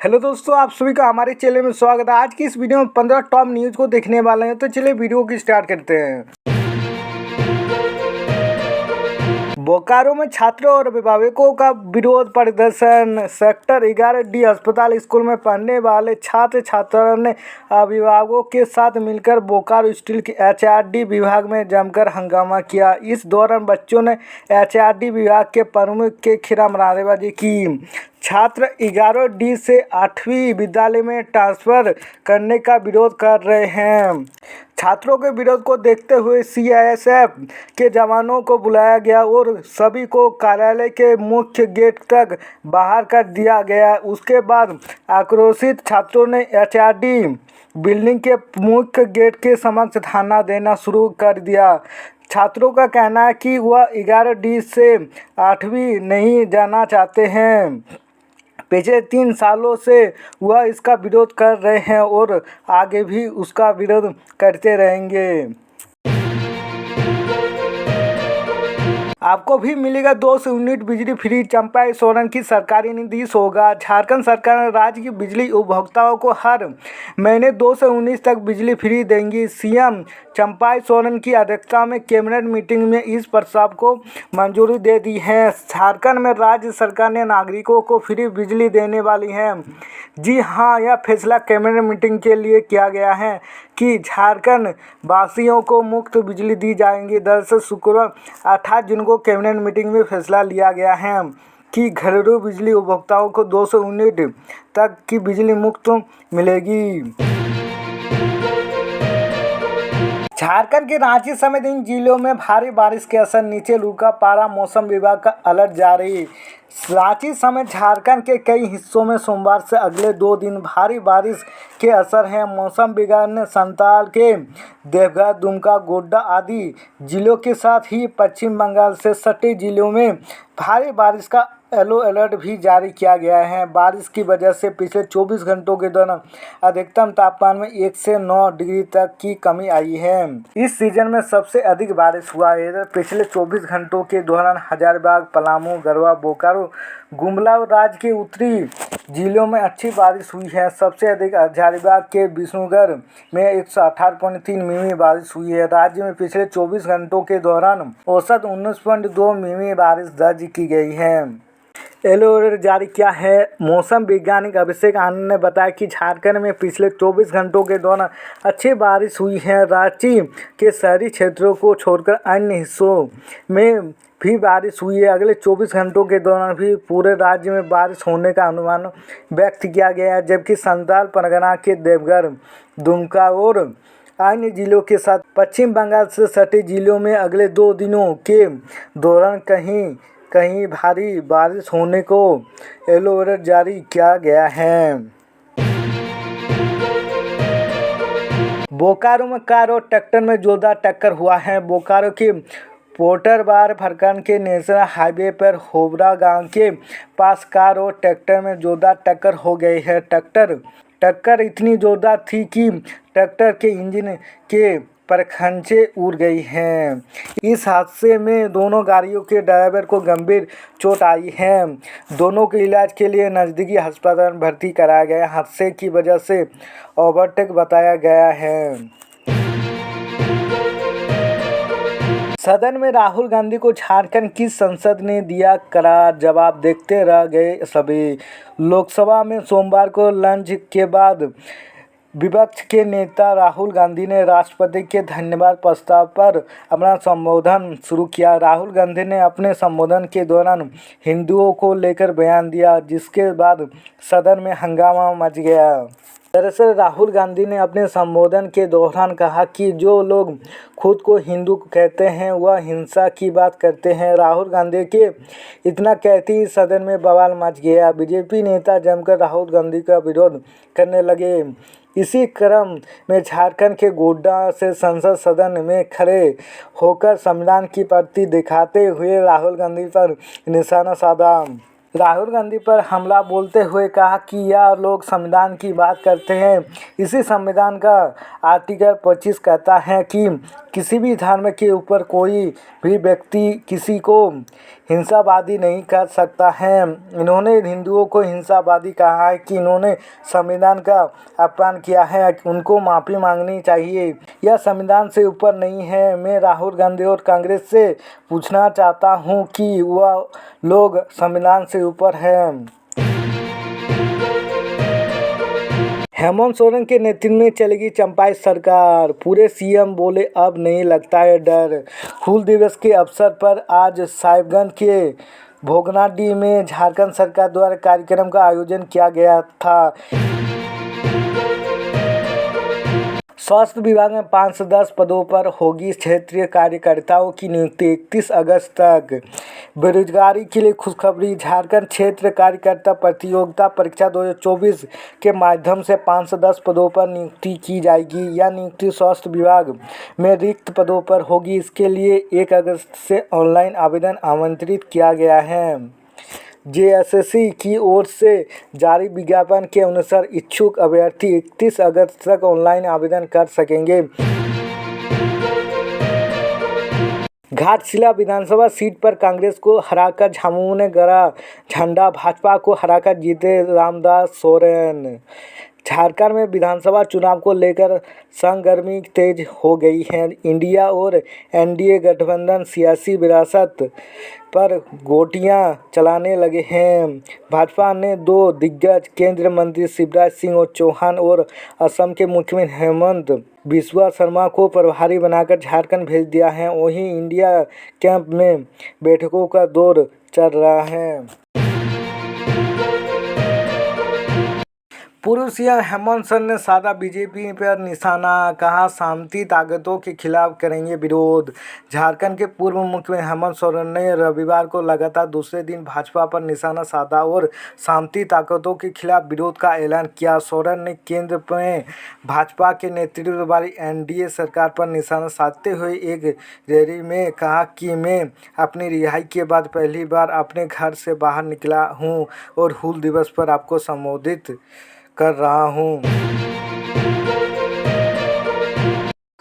Hello दोस्तों, आप सभी का हमारे चैनल में स्वागत है। आज की इस वीडियो में 15 टॉप न्यूज़ को देखने वाले हैं, तो चलिए वीडियो की स्टार्ट करते हैं। बोकारो में छात्रों और अभिभावकों का विरोध प्रदर्शन। सेक्टर 11D अस्पताल स्कूल में पढ़ने वाले छात्र छात्राओं ने अभिभावकों के साथ मिलकर बोकारो स्टील के HRD विभाग में जमकर हंगामा किया। इस दौरान बच्चों ने HRD विभाग के प्रमुख के खिलाफ नारेबाजी की। छात्र 11D से 8वीं विद्यालय में ट्रांसफर करने का विरोध कर रहे हैं। छात्रों के विरोध को देखते हुए CISF के जवानों को बुलाया गया और सभी को कार्यालय के मुख्य गेट तक बाहर कर दिया गया। उसके बाद आक्रोशित छात्रों ने HRD बिल्डिंग के मुख्य गेट के समक्ष धरना देना शुरू कर दिया। छात्रों का कहना है कि वह 11D से 8वीं नहीं जाना चाहते हैं। पिछले 3 सालों से वह इसका विरोध कर रहे हैं और आगे भी उसका विरोध करते रहेंगे। आपको भी मिलेगा 200 यूनिट बिजली फ्री। चंपाई सोरेन की सरकारी निर्देश होगा। झारखंड सरकार ने राज्य की बिजली उपभोक्ताओं को हर महीने 200 यूनिट तक बिजली फ्री देंगी। CM चंपाई सोरेन की अध्यक्षता में कैबिनेट मीटिंग में इस प्रस्ताव को मंजूरी दे दी है। झारखंड में राज्य सरकार ने नागरिकों को फ्री बिजली देने वाली है। जी हाँ, यह फैसला कैबिनेट मीटिंग के लिए किया गया है कि झारखंड वासियों को मुफ्त बिजली दी जाएगी। दरअसल शुक्रवार 28 जून को कैबिनेट मीटिंग में फैसला लिया गया है कि घरेलू बिजली उपभोक्ताओं को 200 यूनिट तक की बिजली मुफ्त मिलेगी। झारखंड के रांची समेत इन जिलों में भारी बारिश के असर, नीचे लू का पारा, मौसम विभाग का अलर्ट जारी। रांची समेत झारखंड के कई हिस्सों में सोमवार से अगले 2 दिन भारी बारिश के असर हैं। मौसम विभाग ने संताल के देवघर, दुमका, गोड्डा आदि जिलों के साथ ही पश्चिम बंगाल से सटे जिलों में भारी बारिश का येलो अलर्ट भी जारी किया गया है। बारिश की वजह से पिछले 24 घंटों के दौरान अधिकतम तापमान में 1 से 9 डिग्री तक की कमी आई है। इस सीजन में सबसे अधिक बारिश हुआ है। इधर पिछले 24 घंटों के दौरान हजारीबाग, पलामू, गढ़वा, बोकारो, गुमला और राज्य के उत्तरी जिलों में अच्छी बारिश हुई है। सबसे अधिक हजारीबाग के विष्णुगढ़ में 118.3 मिमी बारिश हुई है। राज्य में पिछले 24 घंटों के दौरान औसत 19.2 मिमी बारिश दर्ज की गई है। येलो अलर्ट जारी किया है। मौसम वैज्ञानिक अभिषेक आनंद ने बताया कि झारखंड में पिछले 24 घंटों के दौरान अच्छी बारिश हुई है। रांची के शहरी क्षेत्रों को छोड़कर अन्य हिस्सों में भी बारिश हुई है। अगले 24 घंटों के दौरान भी पूरे राज्य में बारिश होने का अनुमान व्यक्त किया गया है, जबकि संथाल परगना के देवघर, दुमका और अन्य जिलों के साथ पश्चिम बंगाल से सटे जिलों में अगले 2 दिनों के दौरान कहीं कहीं भारी बारिश होने को येलो अलर्ट जारी किया गया है। बोकारो में कार और ट्रैक्टर में जोरदार टक्कर हुआ है। बोकारो के पोटरबार प्रखंड के नेशनल हाईवे पर होबरा गांव के पास कार और ट्रैक्टर में जोरदार टक्कर हो गई है। टक्कर इतनी जोरदार थी कि ट्रैक्टर के इंजन के परखंचे उड़ गई हैं। इस हादसे में दोनों गाड़ियों के ड्राइवर को गंभीर चोट आई है। दोनों को इलाज के लिए नज़दीकी अस्पताल में भर्ती कराया गया। हादसे की वजह से ओवरटेक बताया गया है। सदन में राहुल गांधी को झारखंड की संसद ने दिया कड़ा जवाब, देखते रह गए सभी। लोकसभा में सोमवार को लंच के बाद विपक्ष के नेता राहुल गांधी ने राष्ट्रपति के धन्यवाद प्रस्ताव पर अपना संबोधन शुरू किया। राहुल गांधी ने अपने संबोधन के दौरान हिंदुओं को लेकर बयान दिया, जिसके बाद सदन में हंगामा मच गया। दरअसल राहुल गांधी ने अपने संबोधन के दौरान कहा कि जो लोग खुद को हिंदू कहते हैं वह हिंसा की बात करते हैं। राहुल गांधी के इतना कहते ही सदन में बवाल मच गया। बीजेपी नेता जमकर राहुल गांधी का विरोध करने लगे। इसी क्रम में झारखंड के गोड्डा से संसद सदन में खड़े होकर संविधान की प्रति दिखाते हुए राहुल गांधी पर निशाना साधा। राहुल गांधी पर हमला बोलते हुए कहा कि यह लोग संविधान की बात करते हैं। इसी संविधान का आर्टिकल 25 कहता है कि किसी भी धर्म के ऊपर कोई भी व्यक्ति किसी को हिंसावादी नहीं कर सकता है। इन्होंने हिंदुओं को हिंसावादी कहा है कि इन्होंने संविधान का अपमान किया है, उनको माफ़ी मांगनी चाहिए। यह संविधान से ऊपर नहीं है। मैं राहुल गांधी और कांग्रेस से पूछना चाहता हूं कि वह लोग संविधान से ऊपर हैं। हेमंत सोरेन के नेतृत्व में चलेगी चंपाई सरकार, पूरे सीएम बोले अब नहीं लगता है डर। हूल दिवस के अवसर पर आज साहिबगंज के भोगनाडीह में झारखंड सरकार द्वारा कार्यक्रम का आयोजन किया गया था। स्वास्थ्य विभाग में 5 से 10 पदों पर होगी क्षेत्रीय कार्यकर्ताओं की नियुक्ति 31 अगस्त तक। बेरोजगारी के लिए खुशखबरी, झारखंड क्षेत्र कार्यकर्ता प्रतियोगिता परीक्षा 2024 के माध्यम से 5 से 10 पदों पर नियुक्ति की जाएगी। यह नियुक्ति स्वास्थ्य विभाग में रिक्त पदों पर होगी। इसके लिए 1 अगस्त से ऑनलाइन आवेदन आमंत्रित किया गया है। जेएसएससी की ओर से जारी विज्ञापन के अनुसार इच्छुक अभ्यर्थी 31 अगस्त तक ऑनलाइन आवेदन कर सकेंगे। घाटशिला विधानसभा सीट पर कांग्रेस को हराकर झामुमो ने गड़ा झंडा, भाजपा को हराकर जीते रामदास सोरेन। झारखंड में विधानसभा चुनाव को लेकर सरगर्मी तेज हो गई है। इंडिया और एनडीए गठबंधन सियासी विरासत पर गोटियां चलाने लगे हैं। भाजपा ने 2 दिग्गज केंद्रीय मंत्री शिवराज सिंह चौहान और असम के मुख्यमंत्री हेमंत बिस्वा शर्मा को प्रभारी बनाकर झारखंड भेज दिया है। वहीं इंडिया कैंप में बैठकों का दौर चल रहा है। पूर्व सीएम हेमंत सोरेन ने साधा बीजेपी पर निशाना, कहा शांति ताकतों के खिलाफ करेंगे विरोध। झारखंड के पूर्व मुख्यमंत्री हेमंत सोरेन ने रविवार को लगातार दूसरे दिन भाजपा पर निशाना साधा और शांति ताकतों के खिलाफ विरोध का ऐलान किया। सोरेन ने केंद्र में भाजपा के नेतृत्व वाली एनडीए सरकार पर निशाना साधते हुए एक रैली में कहा कि मैं अपनी रिहाई के बाद पहली बार अपने घर से बाहर निकला हूं और हूल दिवस पर आपको संबोधित कर रहा हूं।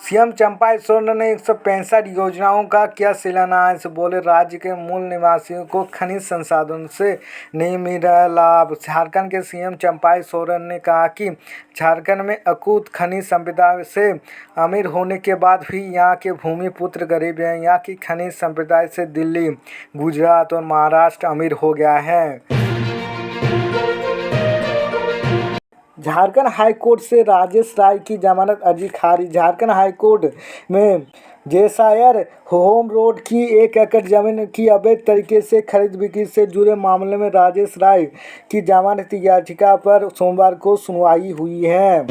सीएम चंपाई सोरेन ने 165 योजनाओं का किया शिलान्यास, बोले राज्य के मूल निवासियों को खनिज संसाधनों से नहीं मिल रहा लाभ। झारखंड के सीएम चंपाई सोरेन ने कहा कि झारखंड में अकूत खनिज संपदा से अमीर होने के बाद भी यहाँ के भूमिपुत्र गरीब हैं। यहाँ की खनिज संपदा से दिल्ली, गुजरात और महाराष्ट्र अमीर हो गया है। झारखंड हाईकोर्ट से राजेश राय की जमानत अर्जी खारिज। झारखंड हाईकोर्ट में जेसायर होम रोड की 1 एकड़ जमीन की अवैध तरीके से खरीद बिक्री से जुड़े मामले में राजेश राय की जमानत याचिका पर सोमवार को सुनवाई हुई है।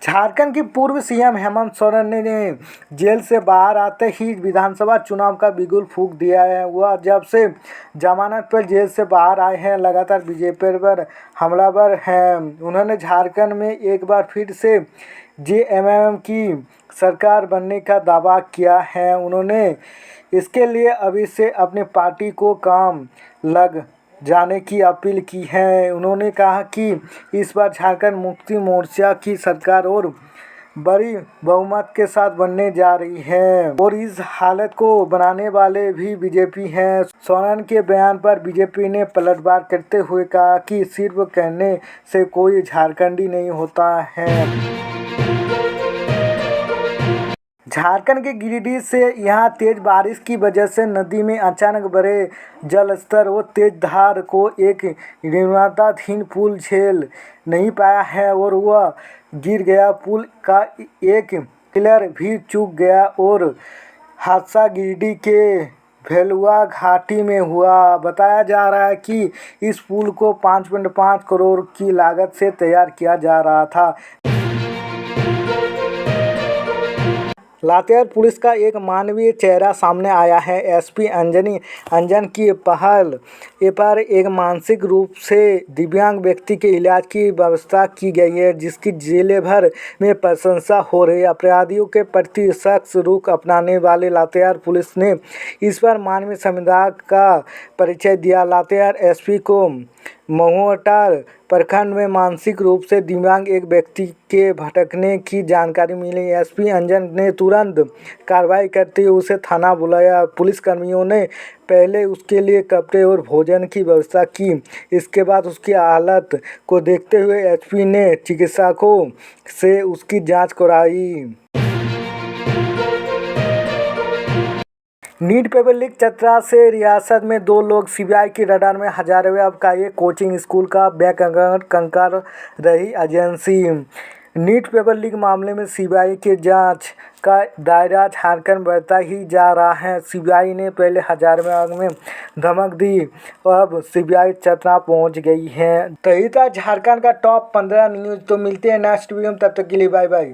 झारखंड के पूर्व सीएम हेमंत सोरेन ने जेल से बाहर आते ही विधानसभा चुनाव का बिगुल फूंक दिया है। वह जब से जमानत पर जेल से बाहर आए हैं लगातार बीजेपी पर हमलावर हैं। उन्होंने झारखंड में एक बार फिर से जेएमएम की सरकार बनने का दावा किया है। उन्होंने इसके लिए अभी से अपनी पार्टी को काम लग जाने की अपील की है। उन्होंने कहा कि इस बार झारखंड मुक्ति मोर्चा की सरकार और बड़ी बहुमत के साथ बनने जा रही है और इस हालत को बनाने वाले भी बीजेपी हैं। सोरेन के बयान पर बीजेपी ने पलटवार करते हुए कहा कि सिर्फ कहने से कोई झारखंडी नहीं होता है। झारखंड के गिरिडीह से यहाँ तेज बारिश की वजह से नदी में अचानक बढ़े जलस्तर और तेज धार को एक निर्माणाधीन पुल झेल नहीं पाया है और वह गिर गया। पुल का एक पिलर भी चूक गया और हादसा गिरिडीह के भेलुआ घाटी में हुआ। बताया जा रहा है कि इस पुल को 5.5 करोड़ की लागत से तैयार किया जा रहा था। लातेहार पुलिस का एक मानवीय चेहरा सामने आया है। एसपी अंजन की पहल पर एक मानसिक रूप से दिव्यांग व्यक्ति के इलाज की व्यवस्था की गई है, जिसकी जिले भर में प्रशंसा हो रही है। अपराधियों के प्रति सख्त रुख अपनाने वाले लातेहार पुलिस ने इस बार मानवीय संवेदना का परिचय दिया। लातेहार एसपी को महुआटांड़ प्रखंड में मानसिक रूप से दिव्यांग एक व्यक्ति के भटकने की जानकारी मिली। एसपी अंजन ने तुरंत कार्रवाई करते हुए उसे थाना बुलाया। पुलिसकर्मियों ने पहले उसके लिए कपड़े और भोजन की व्यवस्था की। इसके बाद उसकी हालत को देखते हुए एसपी ने चिकित्सकों से उसकी जांच कराई। नीट पेपर लीक चतरा से रियासत में 2 लोग सीबीआई की रडार में। हजारीबाग का एक कोचिंग स्कूल का कंकर रही एजेंसी। नीट पेपर लीक मामले में सीबीआई के जांच का दायरा झारखंड बढ़ता ही जा रहा है। सीबीआई ने पहले हजारीबाग में धमक दी, अब सीबीआई चतरा पहुंच गई है। तो ये था झारखंड का टॉप 15 न्यूज़। तो मिलते हैं नेक्स्ट वीडियो में, तब तक के लिए बाय बाय।